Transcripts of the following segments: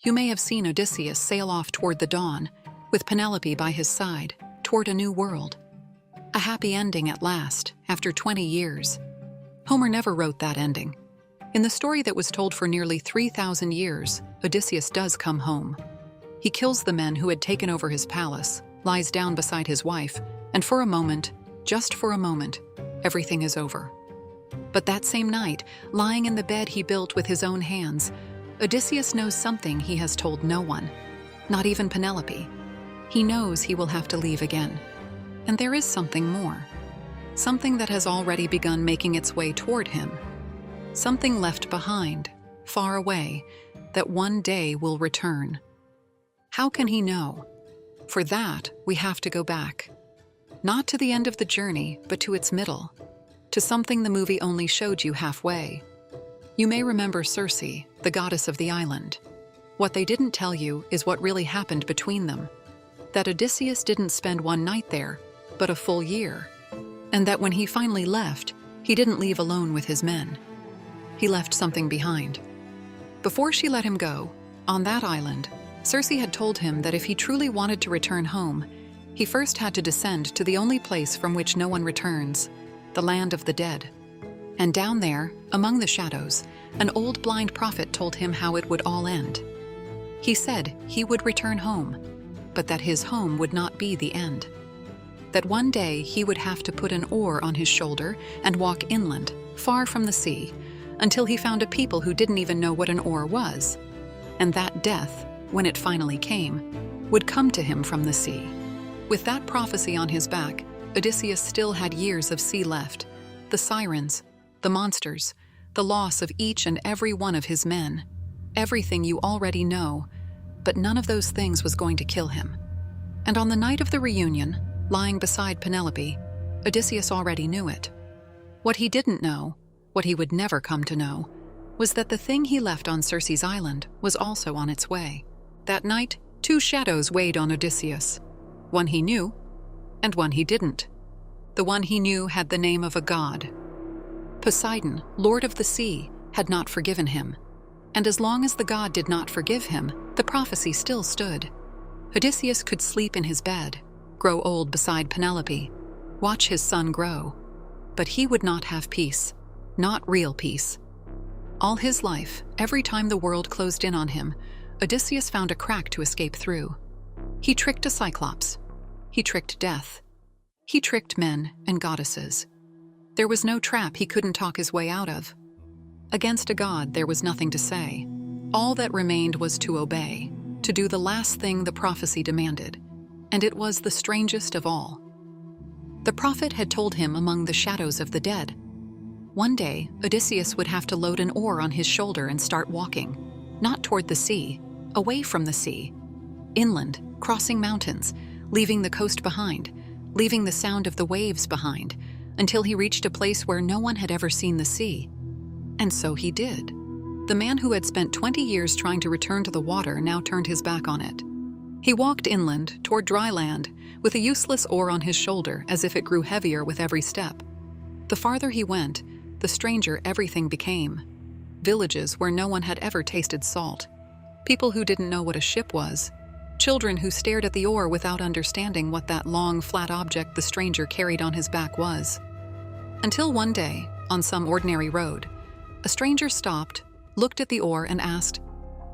You may have seen Odysseus sail off toward the dawn, with Penelope by his side, toward a new world. A happy ending at last, after 20 years. Homer never wrote that ending. In the story that was told for nearly 3,000 years, Odysseus does come home. He kills the men who had taken over his palace, lies down beside his wife, and for a moment, just for a moment, everything is over. But that same night, lying in the bed he built with his own hands, Odysseus knows something he has told no one, not even Penelope. He knows he will have to leave again. And there is something more. Something that has already begun making its way toward him. Something left behind, far away, that one day will return. How can he know? For that, we have to go back. Not to the end of the journey, but to its middle. To something the movie only showed you halfway. You may remember Circe, the goddess of the island. What they didn't tell you is what really happened between them. That Odysseus didn't spend one night there, but a full year. And that when he finally left, he didn't leave alone with his men. He left something behind. Before she let him go, on that island, Circe had told him that if he truly wanted to return home, he first had to descend to the only place from which no one returns, the land of the dead. And down there, among the shadows, an old blind prophet told him how it would all end. He said he would return home, but that his home would not be the end. That one day he would have to put an oar on his shoulder and walk inland, far from the sea, until he found a people who didn't even know what an oar was. And that death, when it finally came, would come to him from the sea. With that prophecy on his back, Odysseus still had years of sea left, the sirens, the monsters, the loss of each and every one of his men, everything you already know, but none of those things was going to kill him. And on the night of the reunion, lying beside Penelope, Odysseus already knew it. What he didn't know, what he would never come to know, was that the thing he left on Circe's island was also on its way. That night, two shadows weighed on Odysseus. One he knew, and one he didn't. The one he knew had the name of a god. Poseidon, lord of the sea, had not forgiven him. And as long as the god did not forgive him, the prophecy still stood. Odysseus could sleep in his bed, grow old beside Penelope, watch his son grow. But he would not have peace, not real peace. All his life, every time the world closed in on him, Odysseus found a crack to escape through. He tricked a cyclops. He tricked death. He tricked men and goddesses. There was no trap he couldn't talk his way out of. Against a god, there was nothing to say. All that remained was to obey, to do the last thing the prophecy demanded. And it was the strangest of all. The prophet had told him among the shadows of the dead. One day, Odysseus would have to load an oar on his shoulder and start walking, not toward the sea, away from the sea, inland, crossing mountains, leaving the coast behind, leaving the sound of the waves behind, until he reached a place where no one had ever seen the sea. And so he did. The man who had spent 20 years trying to return to the water now turned his back on it. He walked inland, toward dry land, with a useless oar on his shoulder as if it grew heavier with every step. The farther he went, the stranger everything became. Villages where no one had ever tasted salt. People who didn't know what a ship was. Children who stared at the oar without understanding what that long, flat object the stranger carried on his back was. Until one day, on some ordinary road, a stranger stopped, looked at the oar and asked,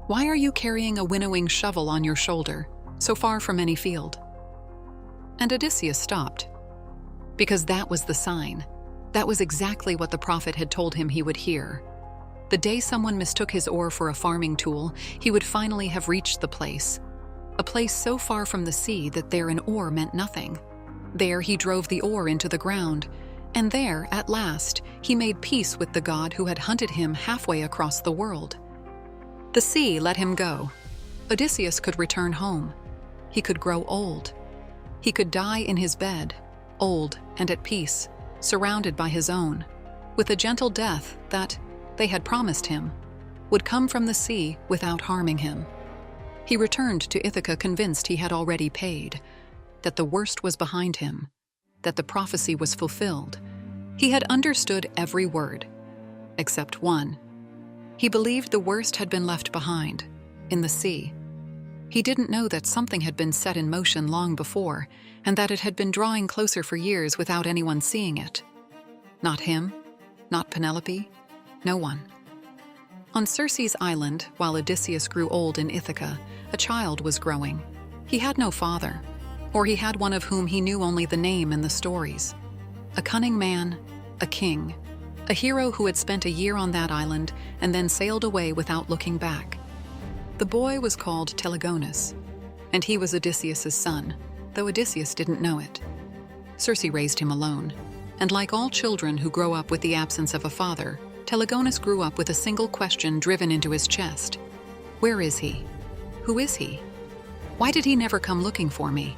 "Why are you carrying a winnowing shovel on your shoulder, so far from any field?" And Odysseus stopped. Because that was the sign. That was exactly what the prophet had told him he would hear. The day someone mistook his oar for a farming tool, he would finally have reached the place. A place so far from the sea that there an oar meant nothing. There he drove the oar into the ground, and there, at last, he made peace with the god who had hunted him halfway across the world. The sea let him go. Odysseus could return home. He could grow old. He could die in his bed, old and at peace, surrounded by his own, with a gentle death that, they had promised him, would come from the sea without harming him. He returned to Ithaca convinced he had already paid, that the worst was behind him, that the prophecy was fulfilled. He had understood every word, except one. He believed the worst had been left behind. in the sea. He didn't know that something had been set in motion long before, and that it had been drawing closer for years without anyone seeing it. Not him, not Penelope, no one. On Circe's island, while Odysseus grew old in Ithaca, a child was growing. He had no father, or he had one of whom he knew only the name and the stories. A cunning man, a king, a hero who had spent a year on that island and then sailed away without looking back. The boy was called Telegonus, and he was Odysseus's son, though Odysseus didn't know it. Circe raised him alone, and like all children who grow up with the absence of a father, Telegonus grew up with a single question driven into his chest. Where is he? Who is he? Why did he never come looking for me?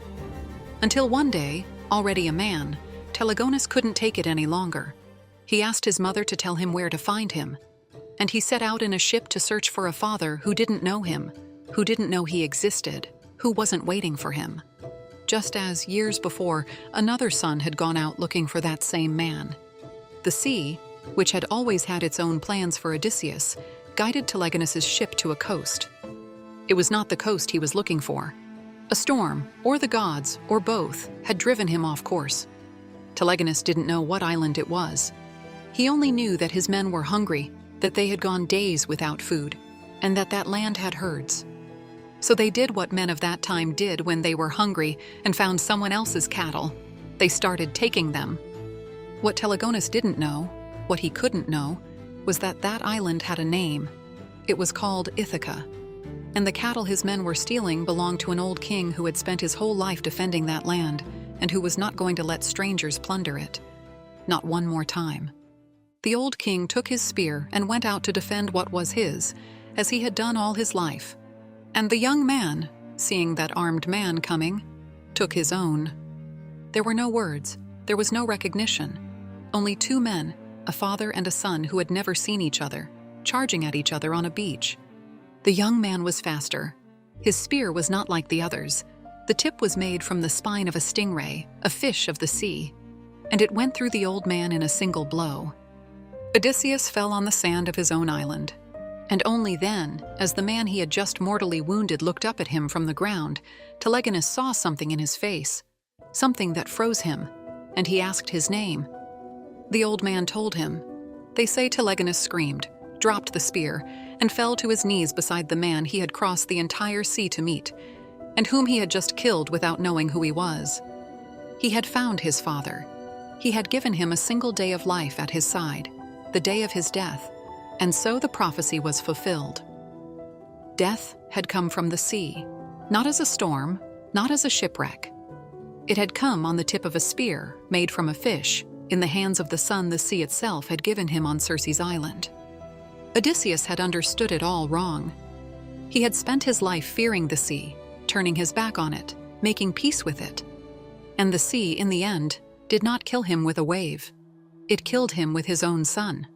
Until one day, already a man, Telegonus couldn't take it any longer. He asked his mother to tell him where to find him, and he set out in a ship to search for a father who didn't know him, who didn't know he existed, who wasn't waiting for him. Just as, years before, another son had gone out looking for that same man. The sea, which had always had its own plans for Odysseus, guided Telegonus's ship to a coast. It was not the coast he was looking for. A storm, or the gods, or both, had driven him off course. Telegonus didn't know what island it was. He only knew that his men were hungry, that they had gone days without food, and that land had herds. So they did what men of that time did when they were hungry and found someone else's cattle. They started taking them. What Telegonus didn't know, what he couldn't know, was that island had a name. It was called Ithaca, and the cattle his men were stealing belonged to an old king who had spent his whole life defending that land and who was not going to let strangers plunder it. Not one more time. The old king took his spear and went out to defend what was his, as he had done all his life. And the young man, seeing that armed man coming, took his own. There were no words, there was no recognition. Only two men, a father and a son who had never seen each other, charging at each other on a beach. The young man was faster. His spear was not like the others. The tip was made from the spine of a stingray, a fish of the sea, and it went through the old man in a single blow. Odysseus fell on the sand of his own island, and only then, as the man he had just mortally wounded looked up at him from the ground, Telegonus saw something in his face, something that froze him, and he asked his name. The old man told him. They say Telegonus screamed, dropped the spear, and fell to his knees beside the man he had crossed the entire sea to meet, and whom he had just killed without knowing who he was. He had found his father. He had given him a single day of life at his side, the day of his death, and so the prophecy was fulfilled. Death had come from the sea, not as a storm, not as a shipwreck. It had come on the tip of a spear made from a fish, in the hands of the son the sea itself had given him on Circe's island. Odysseus had understood it all wrong. He had spent his life fearing the sea, turning his back on it, making peace with it. And the sea, in the end, did not kill him with a wave. It killed him with his own son.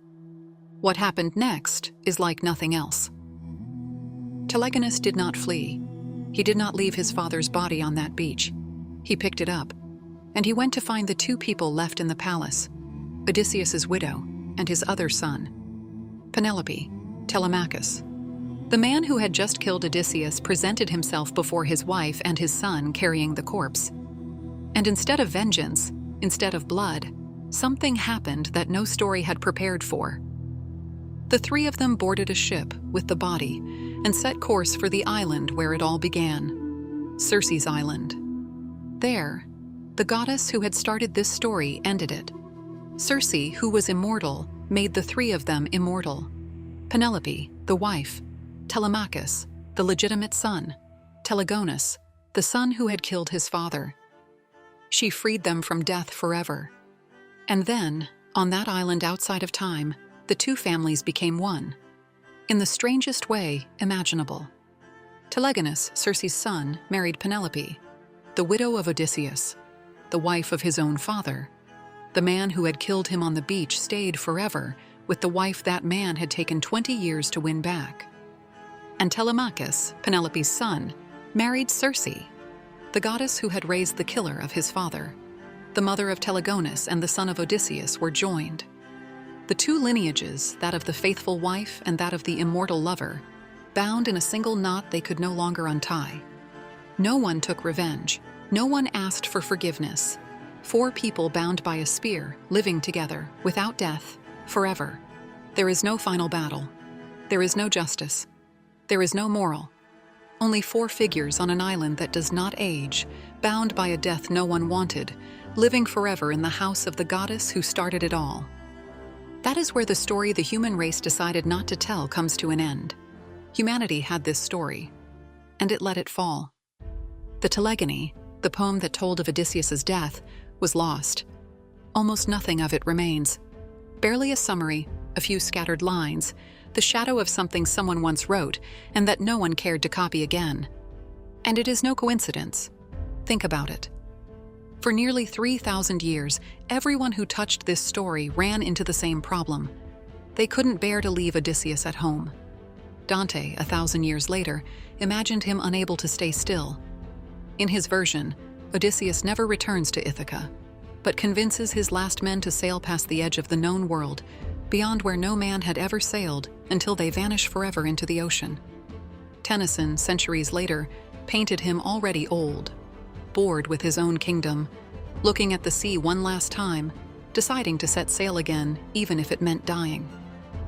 What happened next is like nothing else. Telegonus did not flee. He did not leave his father's body on that beach. He picked it up, and he went to find the two people left in the palace, Odysseus's widow and his other son, Penelope, Telemachus. The man who had just killed Odysseus presented himself before his wife and his son carrying the corpse. And instead of vengeance, instead of blood, something happened that no story had prepared for. The three of them boarded a ship with the body and set course for the island where it all began, Circe's island. There, the goddess who had started this story ended it. Circe, who was immortal, made the three of them immortal. Penelope, the wife, Telemachus, the legitimate son, Telegonus, the son who had killed his father. She freed them from death forever. And then, on that island outside of time, the two families became one, in the strangest way imaginable. Telegonus, Circe's son, married Penelope, the widow of Odysseus, the wife of his own father. The man who had killed him on the beach stayed forever with the wife that man had taken 20 years to win back. And Telemachus, Penelope's son, married Circe, the goddess who had raised the killer of his father. The mother of Telegonus and the son of Odysseus were joined. The two lineages, that of the faithful wife and that of the immortal lover, bound in a single knot they could no longer untie. No one took revenge. No one asked for forgiveness. 4 people bound by a spear, living together, without death, forever. There is no final battle. There is no justice. There is no moral. Only 4 figures on an island that does not age, bound by a death no one wanted, living forever in the house of the goddess who started it all. That is where the story the human race decided not to tell comes to an end. Humanity had this story, and it let it fall. The Telegony, the poem that told of Odysseus's death, was lost. Almost nothing of it remains. Barely a summary, a few scattered lines, the shadow of something someone once wrote and that no one cared to copy again. And it is no coincidence. Think about it. For nearly 3,000 years, everyone who touched this story ran into the same problem. They couldn't bear to leave Odysseus at home. Dante, 1,000 years later, imagined him unable to stay still. In his version, Odysseus never returns to Ithaca, but convinces his last men to sail past the edge of the known world, beyond where no man had ever sailed, until they vanish forever into the ocean. Tennyson, centuries later, painted him already old, bored with his own kingdom, looking at the sea one last time, deciding to set sail again even if it meant dying,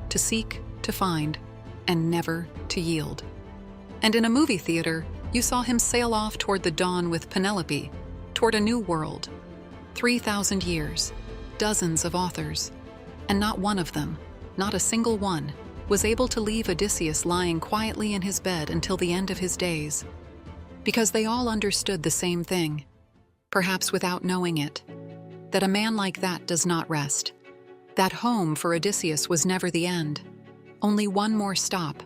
to seek, to find, and never to yield. And in a movie theater, you saw him sail off toward the dawn with Penelope, toward a new world. 3,000 years, dozens of authors, and not one of them, not a single one, was able to leave Odysseus lying quietly in his bed until the end of his days. Because they all understood the same thing, perhaps without knowing it, that a man like that does not rest. That home for Odysseus was never the end, only one more stop.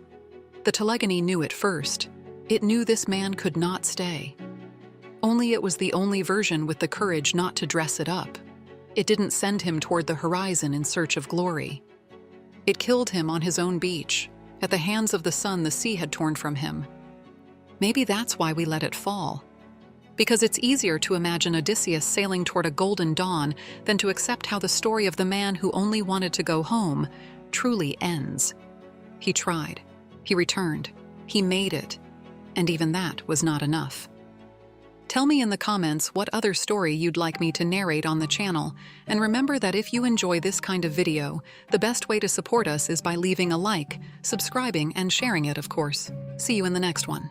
The Telegony knew it first. It knew this man could not stay. Only it was the only version with the courage not to dress it up. It didn't send him toward the horizon in search of glory. It killed him on his own beach, at the hands of the son the sea had torn from him. Maybe that's why we let it fall. Because it's easier to imagine Odysseus sailing toward a golden dawn than to accept how the story of the man who only wanted to go home truly ends. He tried. He returned. He made it. And even that was not enough. Tell me in the comments what other story you'd like me to narrate on the channel, and remember that if you enjoy this kind of video, the best way to support us is by leaving a like, subscribing, and sharing it, of course. See you in the next one.